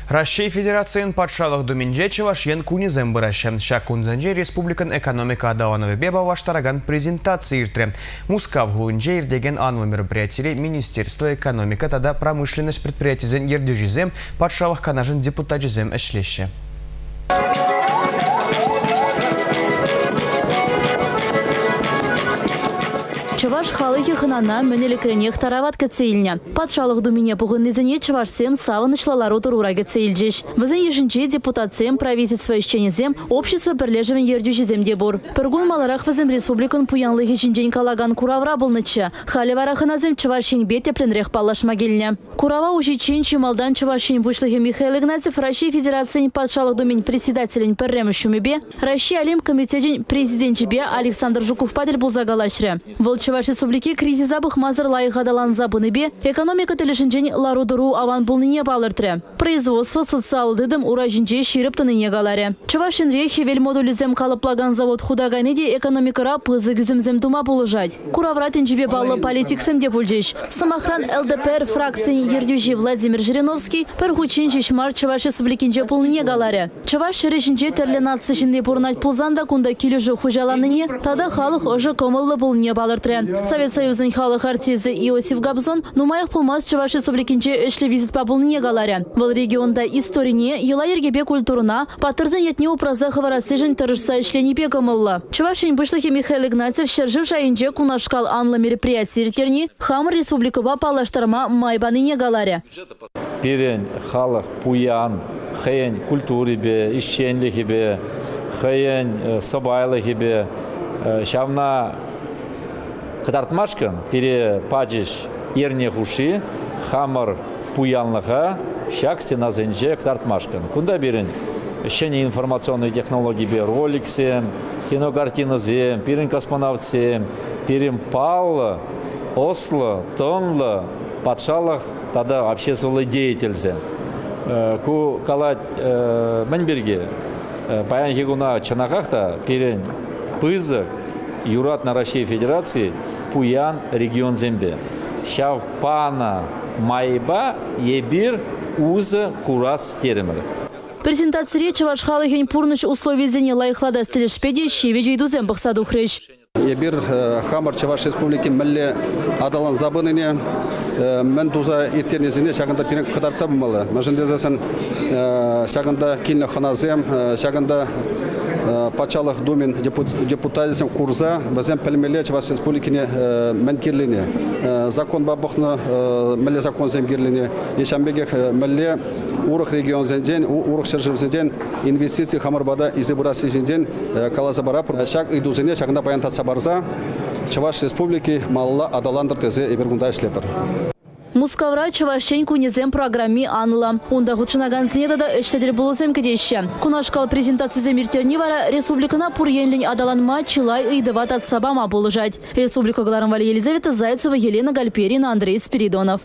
Россия Федерациян патшалық думенже чавашен кунизем бұрашем. Шак кунзанже республикан экономика адауановы беба ваштараган презентация иртре. Мускав глунже ирдеген анлы мероприятие Министерства экономика тада промышленность предприятизен ердюжизем патшалық канажын депутатизем эшлеше. Чаваш халыхи ханана менелекренех тарават кецейльня. Патшалық думине пугыннызыне чавашсем савынышлалару турураге цейльджиш. Вазен ежинче депутатсем правительство ищенезем общество перлежевен ердюжизем дебур. Пергун маларах вазем республикан пуянлыхи жинжень калаган куравра булныча. Хали вараханазем чавашень бете пленрех палаш могильня. Курава ужичень чималдан чавашень вышлыхи Михаил Игнатьев Россия Федерациян патшалық думень председателень перремышумебе. Россия Алим комитетень президентчебе Александр Жуков-Падель булзагалашре. Чаваш республики кризис забых мазар лайыгадалан забыныбе, экономика телешинжен ларудуру аван булныне балыртре. Производство социал дыдым уражинже ширип тыныне галаре. Чавашин рехи вель модулизем калыплаган завод худагайныде экономикара пызы гүзімзем дума булыжать. Куравратин жибе баллы политиксем де булжеш. Самохран ЛДПР фракциян ердюжи Владимир Жириновский пергучин жешмар Чаваш республикинже булныне галаре. Чаваш решинже терленат сышынде бурнать пулзанда кунда килюжу хужаланыне, тада халық ожы комылы булыне балыртре. Совет Союзный халық артизы Иосиф Габзон нумаях пулмаз Чаваш республикинче эшли визит пабулне галаря. В регионда историне ела ергебе культурна патырзен етне упраза хаварасыжен тырышса эшлени пекамылла. Чавашин бышлыхи Михаил Игнатьев шержив жайынче кунашкал анлы мероприятий ртерни хамыр республикова палаштарма майбаныне галаря. Пирен халық пуян, хэйн культурибе, ищенлихибе, хэйн сабайлихибе, шавна Катартмашкан пере падиш ерне хуши хамар пуянлыха шаксти на зенже катартмашкан. Кунда берен щене информационные технологии бе роликсем, кинокартиназем, перен космонавтсем, перен пал, осло, тонло, патшалах тогда общественный деятельзе. Ку калать манберге паян хигуна чанахахта перен пызык Юрат на России Федерации пуян регион зембе. Шав пана майба ебир уза курас теремер. Презентация речи ваш халыхень пурныш условий зене лайхлада стилешпеде щеведжей дузем бахсаду хрещ. Ебир хамар Чаваш республики мэлле адалан забыныне мен туза иртернезине шагында пирен кадарса бумалы. Мажындезесен шагында кинле ханазем, шагында патшалық думен депутатисем курза базем пельмеле Чаваш республикине менкирлине. Закон бабухна мэлле закон земгирлине. Ешамбегех мэлле урых регион зенден, урых шержив зенден инвестиции хамарбада изыбырасы зенден калазабара шаг идузине шагында баянтатса барза Чаваш республики малла адаландыр тезе эбергунда ишлепер. Мускавра Чавашень кунизем программе анла. Унда худшинаган снедада эштедель булузем кедеща. Кунашкал презентация замиртерни вара республикана пурьенлень адаланма чилай и дават от сабама булыжать. Республика Гларамвали Елизавета Зайцева, Елена Гальперина, Андрей Спиридонов.